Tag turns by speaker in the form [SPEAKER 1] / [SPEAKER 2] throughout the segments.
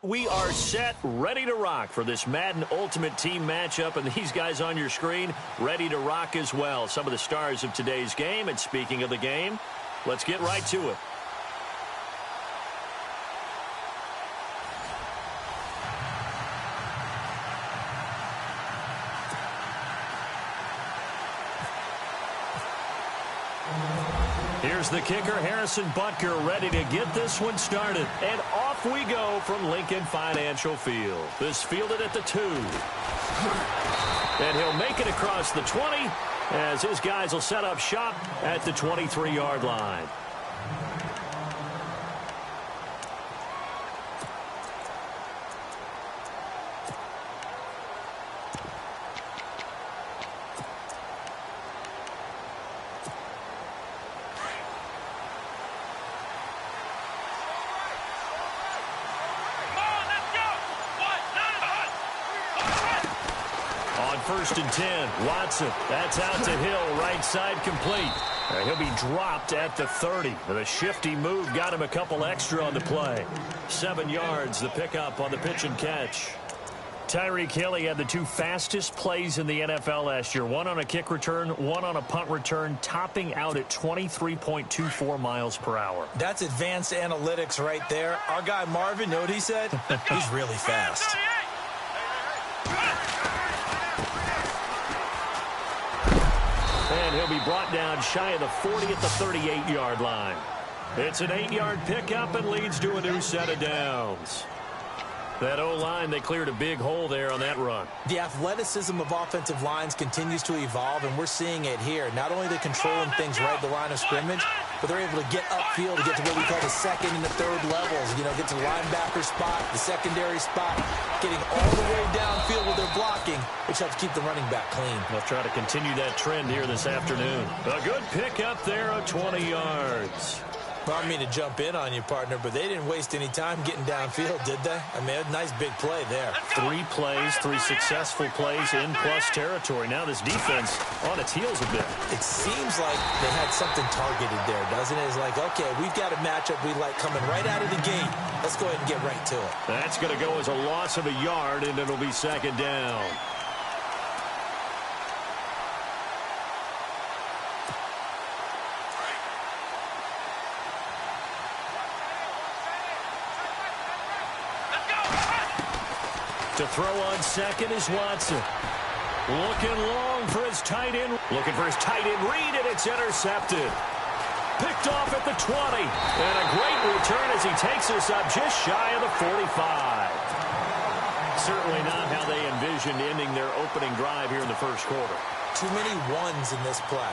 [SPEAKER 1] We are set, ready to rock for this Madden Ultimate Team matchup, and these guys on your screen ready to rock as well. Some of the stars of today's game, and speaking of the game, let's get right to it. Here's the kicker, Harrison Butker, ready to get this one started. And off we go from Lincoln Financial Field. This fielded at the 2. And he'll make it across the 20 as his guys will set up shop at the 23-yard line. First and 10. Watson. That's out to Hill. Right side complete. He'll be dropped at the 30. The shifty move got him a couple extra on the play. 7 yards, the pickup on the pitch and catch. Tyreek Hill had the 2 fastest plays in the NFL last year. One on a kick return, one on a punt return, topping out at 23.24 miles per hour.
[SPEAKER 2] That's advanced analytics right there. Our guy Marvin, know what he said? He's really fast.
[SPEAKER 1] And he'll be brought down shy of the 40 at the 38-yard line. It's an 8-yard pickup and leads to a new set of downs. That O-line, they cleared a big hole there on that run.
[SPEAKER 2] The athleticism of offensive lines continues to evolve, and we're seeing it here. Not only they're controlling things right at the line of scrimmage, but they're able to get upfield to get to what we call the second and the third levels. You know, get to the linebacker spot, the secondary spot, getting all the way downfield with their blocking, which helps keep the running back clean.
[SPEAKER 1] They'll try to continue that trend here this afternoon. A good pickup there of 20 yards.
[SPEAKER 2] Well, I mean to jump in on you, partner, but they didn't waste any time getting downfield, did they? I mean, a nice big play there.
[SPEAKER 1] 3 plays, 3 successful plays in plus territory. Now this defense on its heels a bit.
[SPEAKER 2] It seems like they had something targeted there, doesn't it? It's like, okay, we've got a matchup we like coming right out of the gate. Let's go ahead and get right to it.
[SPEAKER 1] That's going to go as a loss of a yard, and it'll be second down. To throw on second is Watson. Looking long for his tight end. Looking for his tight end read, and it's intercepted. Picked off at the 20. And a great return as he takes us up just shy of the 45. Certainly not how they envisioned ending their opening drive here in the first quarter.
[SPEAKER 2] Too many ones in this play.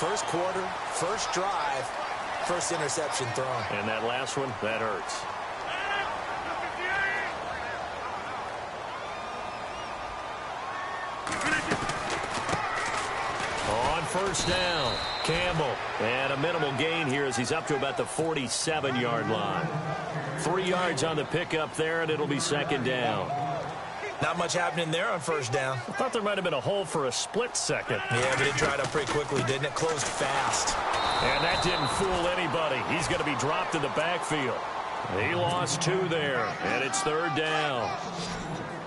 [SPEAKER 2] First quarter, first drive, first interception thrown.
[SPEAKER 1] And that last one, that hurts. First down, Campbell. And a minimal gain here as he's up to about the 47-yard line. 3 yards on the pickup there, and it'll be second down.
[SPEAKER 2] Not much happening there on first down.
[SPEAKER 1] I thought there might have been a hole for a split second.
[SPEAKER 2] Yeah, but it dried up pretty quickly, didn't it? Closed fast.
[SPEAKER 1] And that didn't fool anybody. He's going to be dropped in the backfield. He lost 2 there, and it's third down.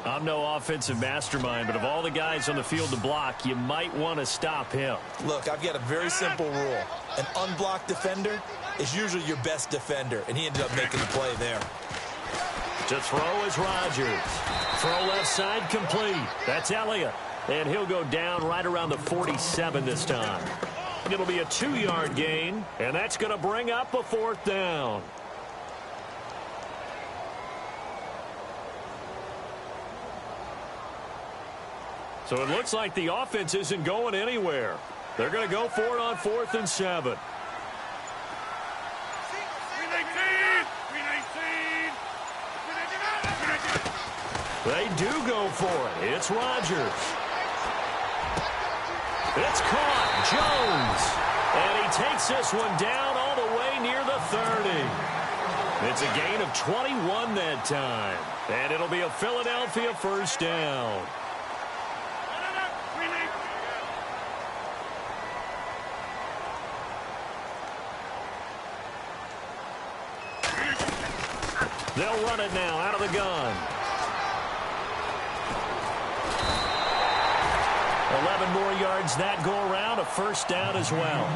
[SPEAKER 1] I'm no offensive mastermind, but of all the guys on the field to block, you might want to stop him.
[SPEAKER 2] Look, I've got a very simple rule. An unblocked defender is usually your best defender, and he ended up making the play there.
[SPEAKER 1] To throw is Rodgers. Throw left side complete. That's Elliott. And he'll go down right around the 47 this time. It'll be a 2-yard gain, and that's going to bring up a fourth down. So it looks like the offense isn't going anywhere. They're going to go for it on 4th and 7. They do go for it. It's Rodgers. It's caught. Jones. And he takes this one down all the way near the 30. It's a gain of 21 that time. And it'll be a Philadelphia first down. They'll run it now out of the gun. 11 more yards that go around, a first down as well.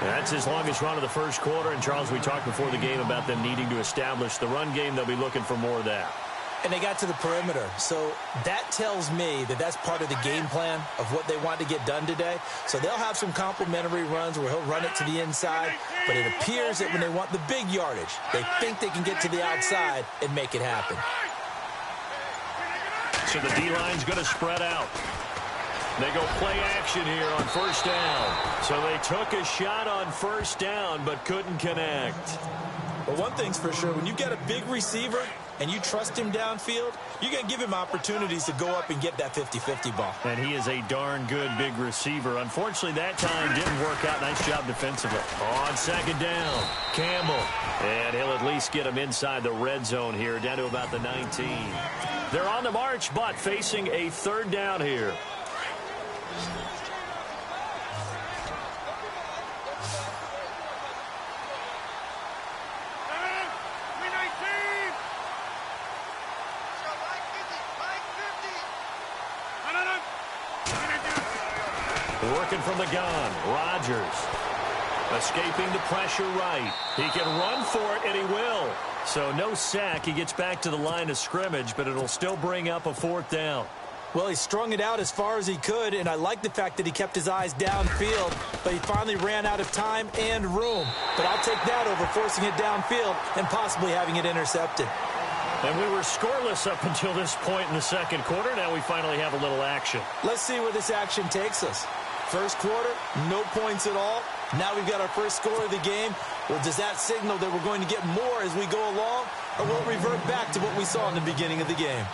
[SPEAKER 1] That's his longest run of the first quarter. And, Charles, we talked before the game about them needing to establish the run game. They'll be looking for more of that.
[SPEAKER 2] And they got to the perimeter. So that tells me that that's part of the game plan of what they want to get done today. So they'll have some complementary runs where he'll run it to the inside. But it appears that when they want the big yardage, they think they can get to the outside and make it happen.
[SPEAKER 1] So the D-line's going to spread out. They go play action here on first down. So they took a shot on first down but couldn't connect.
[SPEAKER 2] Well, one thing's for sure, when you've got a big receiver and you trust him downfield, you're going to give him opportunities to go up and get that 50-50 ball.
[SPEAKER 1] And he is a darn good big receiver. Unfortunately, that time didn't work out. Nice job defensively. On second down, Campbell. And he'll at least get him inside the red zone here, down to about the 19. They're on the march, but facing a third down here. Working from the gun, Rodgers. Escaping the pressure right. He can run for it, and he will. So no sack. He gets back to the line of scrimmage, but it'll still bring up a fourth down.
[SPEAKER 2] Well, he strung it out as far as he could, and I like the fact that he kept his eyes downfield, but he finally ran out of time and room. But I'll take that over forcing it downfield and possibly having it intercepted.
[SPEAKER 1] And we were scoreless up until this point in the second quarter. Now we finally have a little action.
[SPEAKER 2] Let's see where this action takes us. First quarter, no points at all. Now we've got our first score of the game. Well, does that signal that we're going to get more as we go along, or will it revert back to what we saw in the beginning of the game?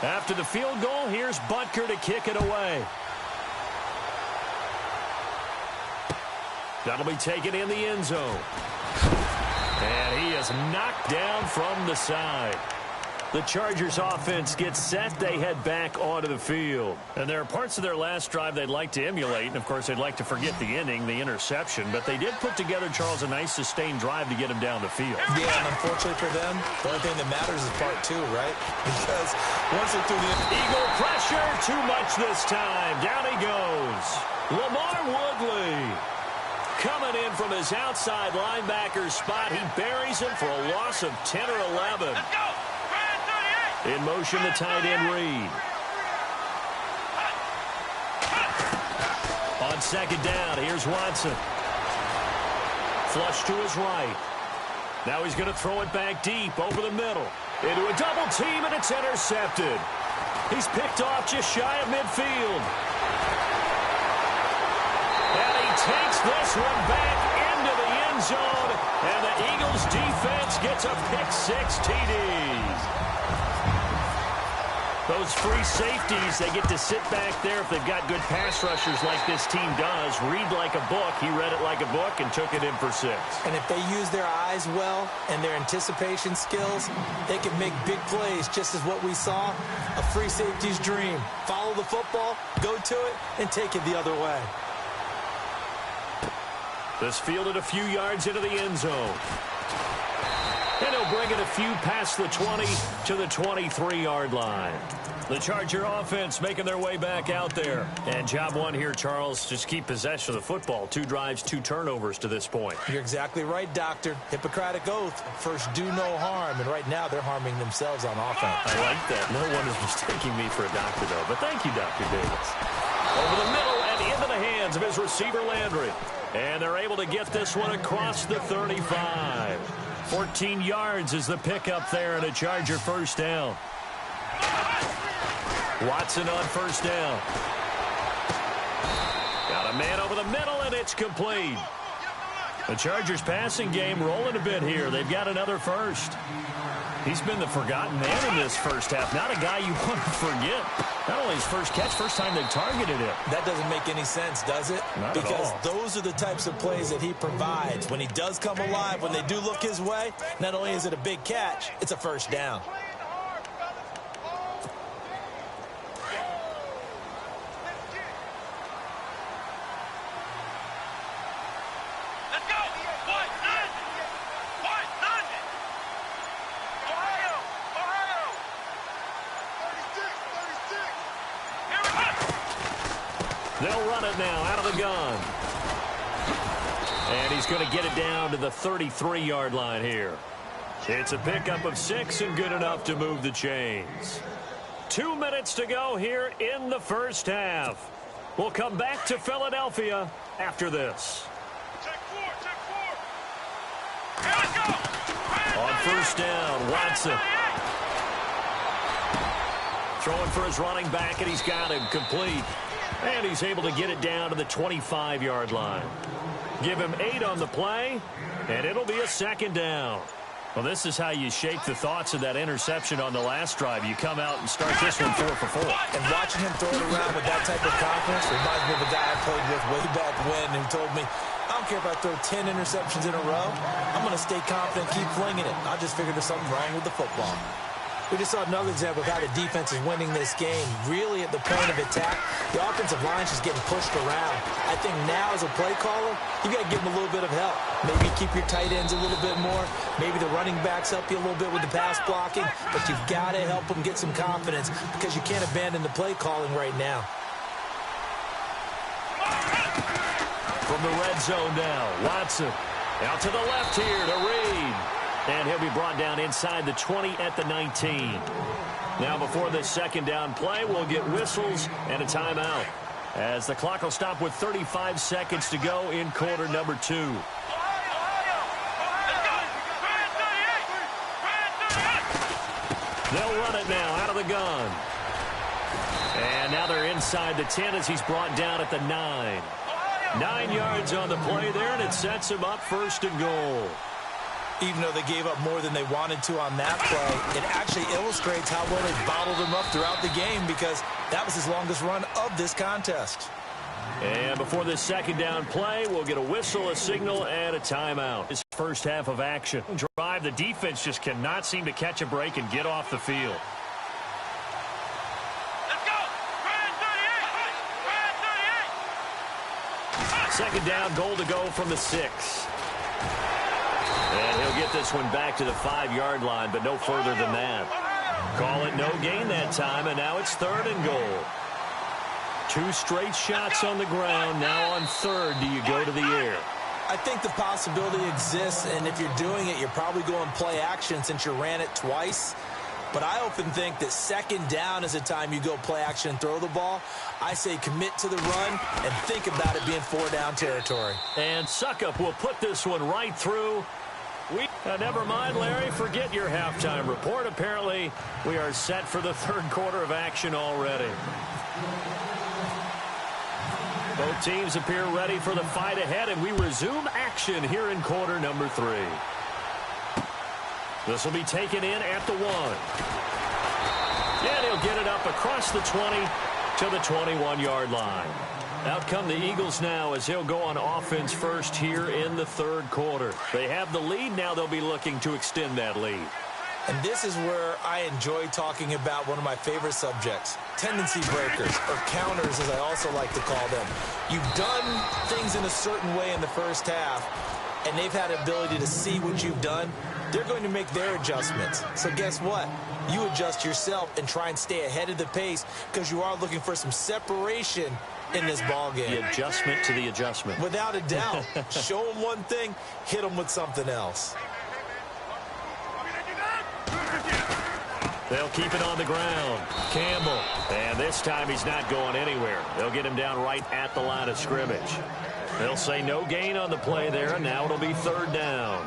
[SPEAKER 1] After the field goal, here's Butker to kick it away. That'll be taken in the end zone. And he is knocked down from the side. The Chargers offense gets set. They head back onto the field. And there are parts of their last drive they'd like to emulate. And, of course, they'd like to forget the inning, the interception. But they did put together, Charles, a nice sustained drive to get him down the field.
[SPEAKER 2] Yeah, and unfortunately for them, the only thing that matters is part two, right? Because once they threw the
[SPEAKER 1] Eagle pressure, too much this time. Down he goes. Lamar Woodley coming in from his outside linebacker spot. He buries him for a loss of 10 or 11.
[SPEAKER 3] Let's go.
[SPEAKER 1] In motion, the tight end Reed. On second down, here's Watson. Flush to his right. Now he's going to throw it back deep over the middle. Into a double team, and it's intercepted. He's picked off just shy of midfield. And he takes this one back into the end zone. And the Eagles defense gets a pick-six TD. Those free safeties, they get to sit back there if they've got good pass rushers like this team does. Read like a book. He read it like a book and took it in for 6.
[SPEAKER 2] And if they use their eyes well and their anticipation skills, they can make big plays, just as what we saw. A free safety's dream. Follow the football, go to it, and take it the other way.
[SPEAKER 1] This fielded a few yards into the end zone. And he'll bring it a few past the 20 to the 23-yard line. The Charger offense making their way back out there. And job one here, Charles, just keep possession of the football. 2 drives, 2 turnovers to this point.
[SPEAKER 2] You're exactly right, Doctor. Hippocratic oath. First, do no harm. And right now, they're harming themselves on offense.
[SPEAKER 1] I like that. No one is mistaking me for a doctor, though. But thank you, Dr. Davis. Over the middle and into the hands of his receiver, Landry. And they're able to get this one across the 35. 14 yards is the pickup there and a Charger first down. Watson on first down. Got a man over the middle, and it's complete. The Chargers passing game rolling a bit here. They've got another first. He's been the forgotten man in this first half. Not a guy you want to forget. Not only his first catch, first time they've targeted him.
[SPEAKER 2] That doesn't make any sense, does it?
[SPEAKER 1] Not
[SPEAKER 2] because
[SPEAKER 1] at all.
[SPEAKER 2] Those are the types of plays that he provides. When he does come alive, when they do look his way, not only is it a big catch, it's a first down.
[SPEAKER 3] Let's go. 1, 9.
[SPEAKER 1] They'll run it now out of the gun. And he's going to get it down to the 33-yard line here. It's a pickup of 6 and good enough to move the chains. 2 minutes to go here in the first half. We'll come back to Philadelphia after this. On first down, Watson. Throwing for his running back, and he's got him complete. And he's able to get it down to the 25-yard line. Give him 8 on the play, and it'll be a second down. Well, this is how you shake the thoughts of that interception on the last drive. You come out and start this one 4 for 4.
[SPEAKER 2] And watching him throw it around with that type of confidence reminds me of a guy I played with way back when who told me, I don't care if I throw 10 interceptions in a row. I'm going to stay confident, keep flinging it. I just figured there's something wrong with the football. We just saw another example of how the defense is winning this game. Really at the point of attack, the offensive line is just getting pushed around. I think now as a play caller, you got to give them a little bit of help. Maybe keep your tight ends a little bit more. Maybe the running backs help you a little bit with the pass blocking. But you've got to help them get some confidence because you can't abandon the play calling right now.
[SPEAKER 1] From the red zone now, Watson out to the left here to Reed. And he'll be brought down inside the 20 at the 19. Now before this second down play, we'll get whistles and a timeout, as the clock will stop with 35 seconds to go in quarter number 2. They'll run it now out of the gun. And now they're inside the 10 as he's brought down at the 9. 9 yards on the play there, and it sets him up first and goal.
[SPEAKER 2] Even though they gave up more than they wanted to on that play, it actually illustrates how well they bottled him up throughout the game because that was his longest run of this contest.
[SPEAKER 1] And before this second down play, we'll get a whistle, a signal, and a timeout. This first half of action. Drive, the defense just cannot seem to catch a break and get off the field. Second down, goal to go from the 6. And he'll get this one back to the 5-yard line, but no further than that. Call it no gain that time, and now it's third and goal. 2 straight shots on the ground. Now on third, do you go to the air?
[SPEAKER 2] I think the possibility exists, and if you're doing it, you're probably going play action since you ran it twice. But I often think that second down is the time you go play action and throw the ball. I say commit to the run and think about it being 4-down territory.
[SPEAKER 1] And Suckup will put this one right through. Never mind, Larry. Forget your halftime report. Apparently, we are set for the third quarter of action already. Both teams appear ready for the fight ahead, and we resume action here in quarter number 3. This will be taken in at the 1. And he'll get it up across the 20 to the 21-yard line. Out come the Eagles now as he'll go on offense first here in the third quarter. They have the lead. Now they'll be looking to extend that lead.
[SPEAKER 2] And this is where I enjoy talking about one of my favorite subjects, tendency breakers, or counters as I also like to call them. You've done things in a certain way in the first half, and they've had the ability to see what you've done. They're going to make their adjustments. So guess what? You adjust yourself and try and stay ahead of the pace because you are looking for some separation in this ball game.
[SPEAKER 1] The adjustment to the adjustment.
[SPEAKER 2] Without a doubt. Show them one thing, hit them with something else.
[SPEAKER 1] They'll keep it on the ground. Campbell. And this time he's not going anywhere. They'll get him down right at the line of scrimmage. They'll say no gain on the play there, and now it'll be third down.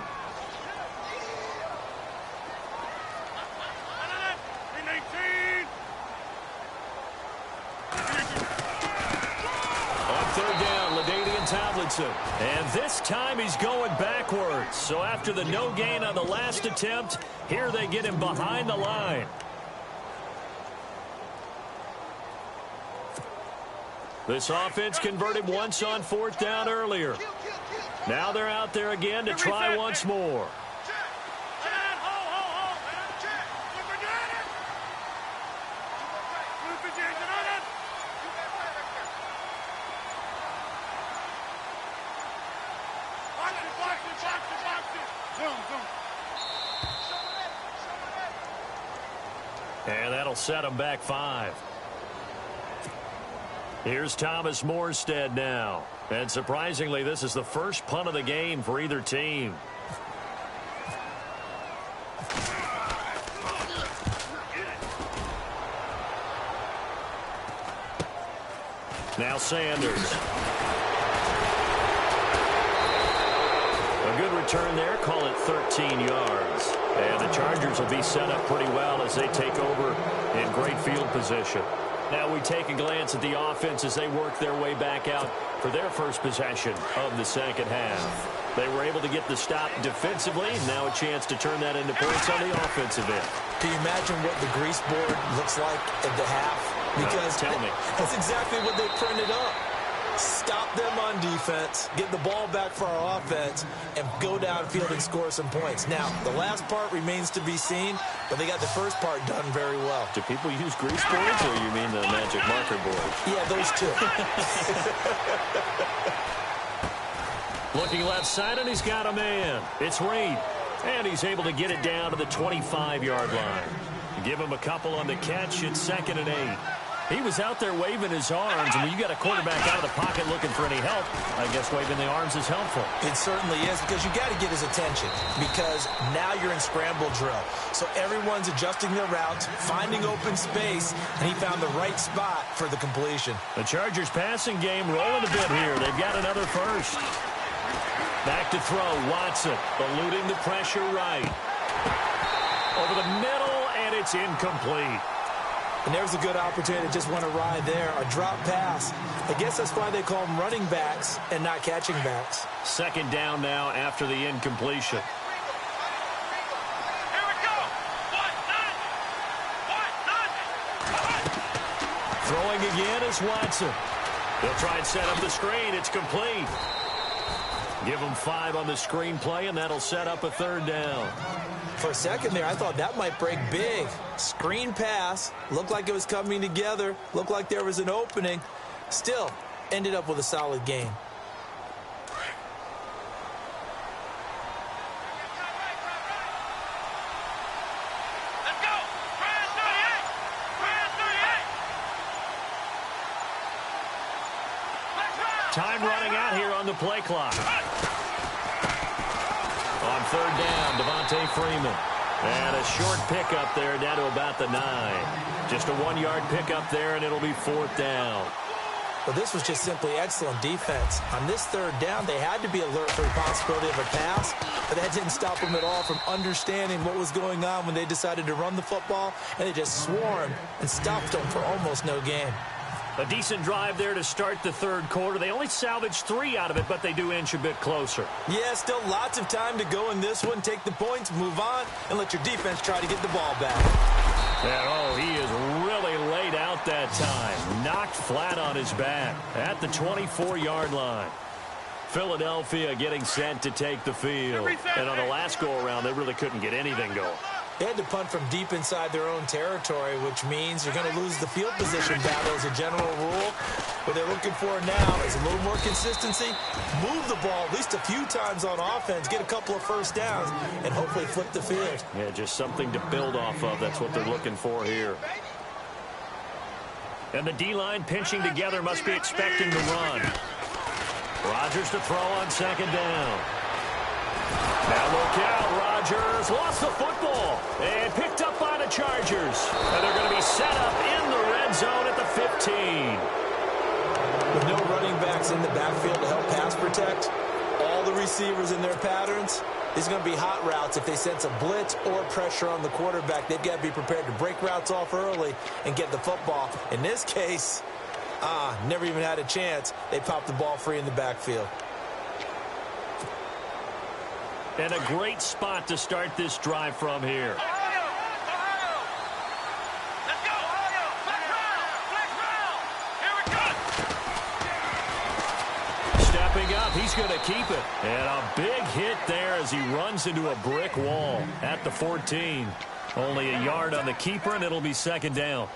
[SPEAKER 1] And this time he's going backwards. So after the no gain on the last attempt, here they get him behind the line. This offense converted once on fourth down earlier. Now they're out there again to try once more. And that'll set them back 5. Here's Thomas Morstead now. And surprisingly, this is the first punt of the game for either team. Now Sanders. A good return there. Call it 13 yards. And the Chargers will be set up pretty well as they take over in great field position. Now we take a glance at the offense as they work their way back out for their first possession of the second half. They were able to get the stop defensively. Now a chance to turn that into points on the offensive end.
[SPEAKER 2] Can you imagine what the grease board looks like at the half? Because
[SPEAKER 1] no, tell me.
[SPEAKER 2] That's exactly what they printed up. Stop them on defense, get the ball back for our offense, and go downfield and score some points. Now, the last part remains to be seen, but they got the first part done very well.
[SPEAKER 1] Do people use grease boards, or you mean the magic marker board?
[SPEAKER 2] Yeah, those two.
[SPEAKER 1] Looking left side, and he's got a man. It's Reed, and he's able to get it down to the 25-yard line. Give him a couple on the catch. It's 2nd and 8. He was out there waving his arms, and when you got a quarterback out of the pocket looking for any help, I guess waving the arms is helpful.
[SPEAKER 2] It certainly is, because you got to get his attention, because now you're in scramble drill. So everyone's adjusting their routes, finding open space, and he found the right spot for the completion.
[SPEAKER 1] The Chargers passing game rolling a bit here. They've got another first. Back to throw, Watson, eluding the pressure right. Over the middle, and it's incomplete.
[SPEAKER 2] And there's a good opportunity to just want to ride there. A drop pass. I guess that's why they call them running backs and not catching backs.
[SPEAKER 1] 2nd down now after the incompletion.
[SPEAKER 3] Here we go.
[SPEAKER 1] Throwing again is Watson. They'll try and set up the screen. It's complete. Give them 5 on the screen play, and that'll set up a 3rd down.
[SPEAKER 2] For a second there, I thought that might break big. Screen pass. Looked like it was coming together. Looked like there was an opening. Still, ended up with a solid game.
[SPEAKER 3] Let's go. Brand 38. Brand 38. Let's run.
[SPEAKER 1] Time running out here on the play clock. On 3rd down, Devontae Freeman. And a short pickup there down to about the 9. Just a 1-yard pickup there, and it'll be 4th down.
[SPEAKER 2] Well, this was just simply excellent defense. On this 3rd down, they had to be alert for the possibility of a pass, but that didn't stop them at all from understanding what was going on when they decided to run the football, and they just swarmed and stopped them for almost no gain.
[SPEAKER 1] A decent drive there to start the 3rd quarter. They only salvaged 3 out of it, but they do inch a bit closer.
[SPEAKER 2] Yeah, still lots of time to go in this one. Take the points, move on, and let your defense try to get the ball back.
[SPEAKER 1] And, he is really laid out that time. Knocked flat on his back at the 24-yard line. Philadelphia getting set to take the field. And on the last go-around, they really couldn't get anything going.
[SPEAKER 2] They had to punt from deep inside their own territory, which means you're going to lose the field position battle as a general rule. What they're looking for now is a little more consistency, move the ball at least a few times on offense, get a couple of first downs, and hopefully flip the field.
[SPEAKER 1] Yeah, just something to build off of. That's what they're looking for here. And the D-line pinching together must be expecting to run. Rodgers to throw on 2nd down. Now look out, Rodgers lost the football and picked up by the Chargers. And they're going to be set up in the red zone at the 15.
[SPEAKER 2] With no running backs in the backfield to help pass protect, all the receivers in their patterns, these are going to be hot routes. If they sense a blitz or pressure on the quarterback, they've got to be prepared to break routes off early and get the football. In this case, never even had a chance. They popped the ball free in the backfield.
[SPEAKER 1] And a great spot to start this drive from here.
[SPEAKER 3] Ohio. Let's go. Flex round. Here we go.
[SPEAKER 1] Stepping up, he's going to keep it. And a big hit there as he runs into a brick wall at the 14. Only a yard on the keeper, and it'll be 2nd down.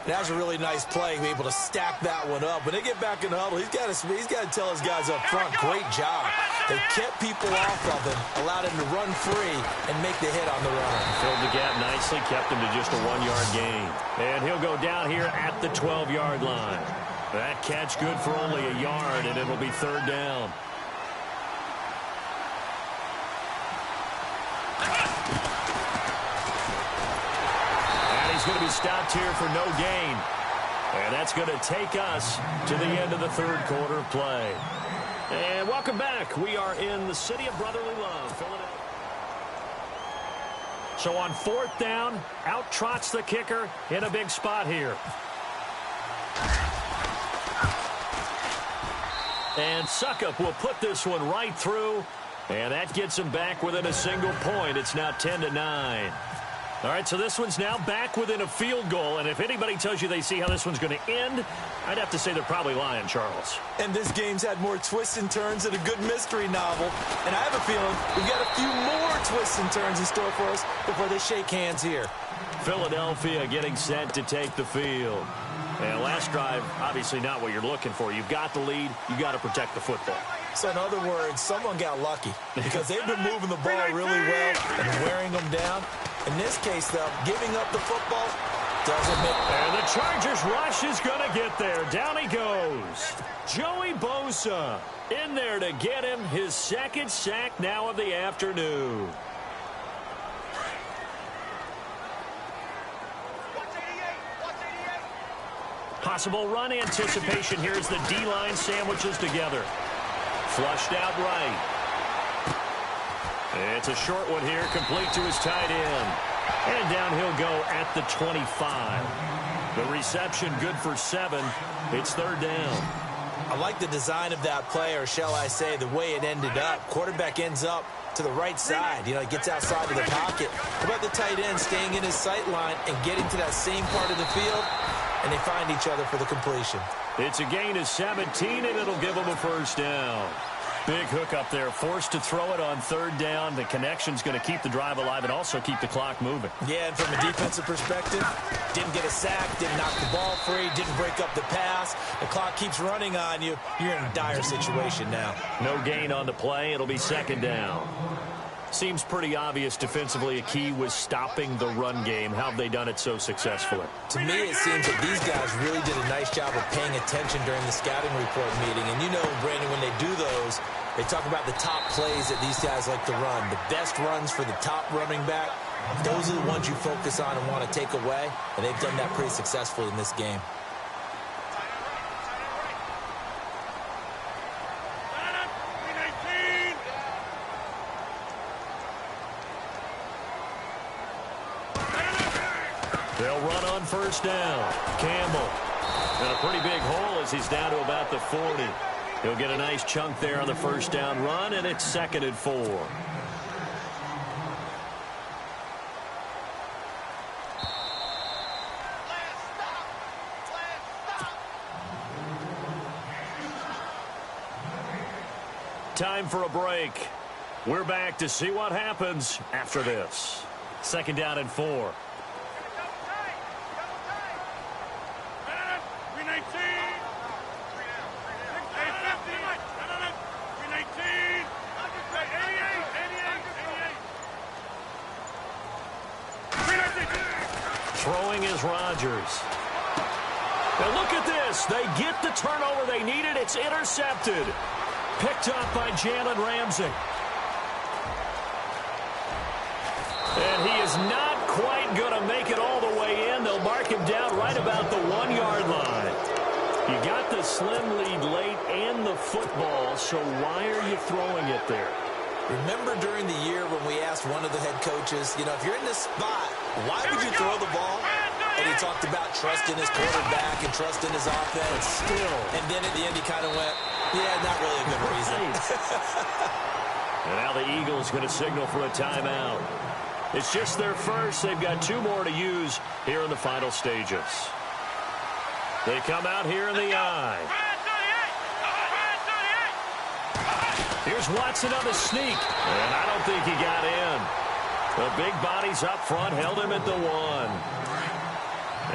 [SPEAKER 2] That was a really nice play, be able to stack that one up. When they get back in the huddle, he's got to tell his guys up front, great job. They kept people off of him, allowed him to run free and make the hit on the run.
[SPEAKER 1] Filled the gap nicely, kept him to just a 1-yard gain. And he'll go down here at the 12-yard line. That catch good for only a yard, and it'll be third down. And he's going to be stopped here for no gain. And that's going to take us to the end of the third quarter of play. And welcome back. We are in the city of brotherly love, Philadelphia. So on fourth down, out trots the kicker in a big spot here. And Suckup will put this one right through, and that gets him back within a single point. It's now 10-9. All right, so this one's now back within a field goal, and if anybody tells you they see how this one's going to end, I'd have to say they're probably lying, Charles.
[SPEAKER 2] And this game's had more twists and turns than a good mystery novel, and I have a feeling we've got a few more twists and turns in store for us before they shake hands here.
[SPEAKER 1] Philadelphia getting set to take the field. And last drive, obviously not what you're looking for. You've got the lead. You've got to protect the football.
[SPEAKER 2] So in other words, someone got lucky because they've been moving the ball really well and wearing them down. In this case, though, giving up the football doesn't make...
[SPEAKER 1] And the Chargers rush is going to get there. Down he goes. Joey Bosa in there to get him his second sack now of the afternoon. Possible run anticipation here as the D-line sandwiches together. Flushed out right. It's a short one here, complete to his tight end. And down he'll go at the 25. The reception good for 7. It's third down.
[SPEAKER 2] I like the design of that play, or shall I say the way it ended up. Quarterback ends up to the right side. You know, he gets outside of the pocket. How about the tight end staying in his sight line and getting to that same part of the field? And they find each other for the completion.
[SPEAKER 1] It's a gain of 17, and it'll give them a first down. Big hook up there, forced to throw it on third down. The connection's going to keep the drive alive and also keep the clock moving.
[SPEAKER 2] Yeah, and from a defensive perspective, didn't get a sack, didn't knock the ball free, didn't break up the pass. The clock keeps running on you. You're in a dire situation now.
[SPEAKER 1] No gain on the play. It'll be second down. Seems pretty obvious defensively a key was stopping the run game. How have they done it so successfully?
[SPEAKER 2] To me, it seems that these guys really did a nice job of paying attention during the scouting report meeting. And you know, Brandon, when they do those, they talk about the top plays that these guys like to run. The best runs for the top running back, those are the ones you focus on and want to take away. And they've done that pretty successfully in this game.
[SPEAKER 1] They'll run on first down. Campbell. And a pretty big hole as he's down to about the 40. He'll get a nice chunk there on the first down run, and it's 2nd and 4. Time for a break. We're back to see what happens after this. 2nd down and 4. Throwing is Rodgers. And look at this. They get the turnover they needed. It's intercepted. Picked up by Jalen Ramsey. And he is not quite going to make it all the way in. They'll mark him down right about the 1-yard line. You got the slim lead late and the football, so why are you throwing it there?
[SPEAKER 2] Remember during the year when we asked one of the head coaches, you know, if you're in this spot, why would you throw the ball? And he talked about trusting his quarterback and trusting his offense.
[SPEAKER 1] Still.
[SPEAKER 2] And then at the end he kind of went, yeah, not really a good reason.
[SPEAKER 1] And now the Eagles going to signal for a timeout. It's just their first. They've got 2 more to use here in the final stages. They come out here in the eye. Here's Watson on the sneak. And I don't think he got in. The big bodies up front held him at the 1.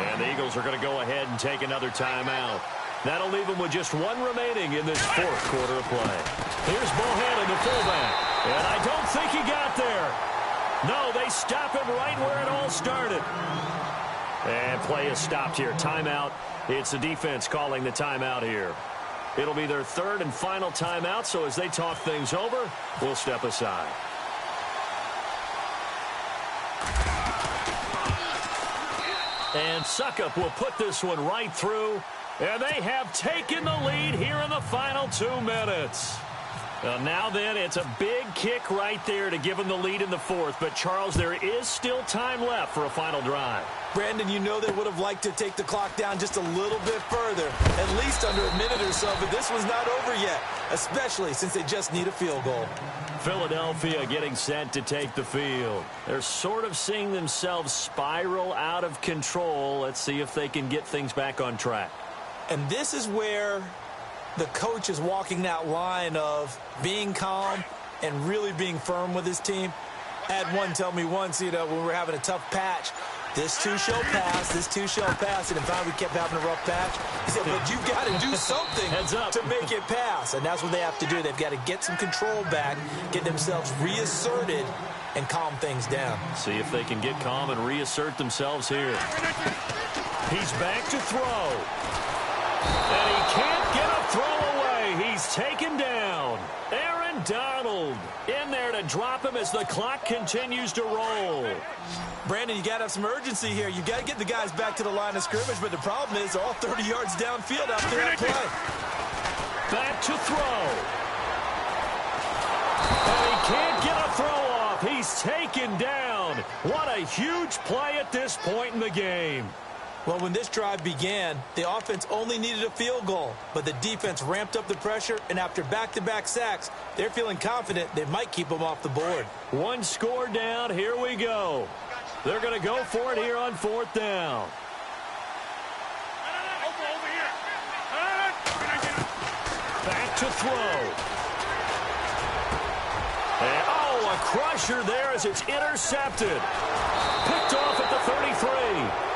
[SPEAKER 1] And the Eagles are going to go ahead and take another timeout. That'll leave them with just 1 remaining in this 4th quarter of play. Here's Bohannon, the fullback. And I don't think he got there. No, they stop him right where it all started. And play is stopped here. Timeout. It's the defense calling the timeout here. It'll be their third and final timeout, so as they talk things over, we'll step aside. And Suckup will put this one right through, and they have taken the lead here in the final 2 minutes. Now then, it's a big kick right there to give them the lead in the fourth. But, Charles, there is still time left for a final drive.
[SPEAKER 2] Brandon, you know they would have liked to take the clock down just a little bit further, at least under a minute or so, but this was not over yet, especially since they just need a field goal.
[SPEAKER 1] Philadelphia getting set to take the field. They're sort of seeing themselves spiral out of control. Let's see if they can get things back on track.
[SPEAKER 2] And this is where the coach is walking that line of being calm and really being firm with his team. I had one tell me once, when we were having a tough patch, this too shall pass, this too shall pass, and in fact we kept having a rough patch. He said, but you've got to do something to make it pass, and that's what they have to do. They've got to get some control back, get themselves reasserted, and calm things down.
[SPEAKER 1] See if they can get calm and reassert themselves here. He's back to throw. And he can't get a throw away. He's taken down. Aaron Donald in there to drop him as the clock continues to roll.
[SPEAKER 2] Brandon, you got to have some urgency here. You got to get the guys back to the line of scrimmage, but the problem is they're all 30 yards downfield after that play.
[SPEAKER 1] Back to throw. And he can't get a throw off. He's taken down. What a huge play at this point in the game.
[SPEAKER 2] Well, when this drive began, the offense only needed a field goal, but the defense ramped up the pressure, and after back-to-back sacks, they're feeling confident they might keep them off the board.
[SPEAKER 1] One score down. Here we go. They're going to go for it here on fourth down. Back to throw. And, a crusher there as it's intercepted. Picked off at the 33.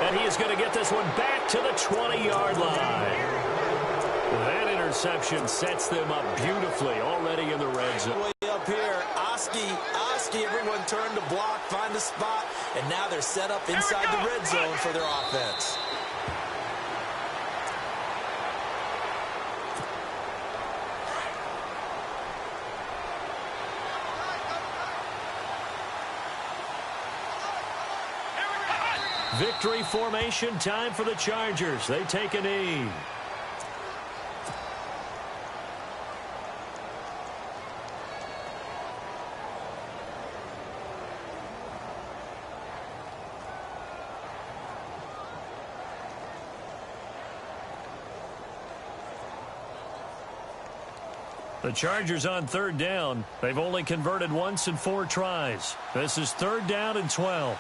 [SPEAKER 1] And he is going to get this one back to the 20-yard line. That interception sets them up beautifully already in the red zone.
[SPEAKER 2] Way up here, Oski, everyone turned to block, find a spot, and now they're set up inside the red zone for their offense.
[SPEAKER 1] Victory formation time for the Chargers. They take a knee. The Chargers on third down. They've only converted once in 4 tries. This is third down and 12.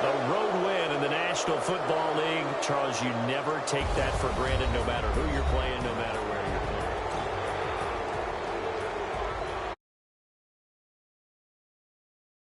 [SPEAKER 1] A road win in the National Football League. Charles, you never take that for granted no matter who you're playing, no matter where.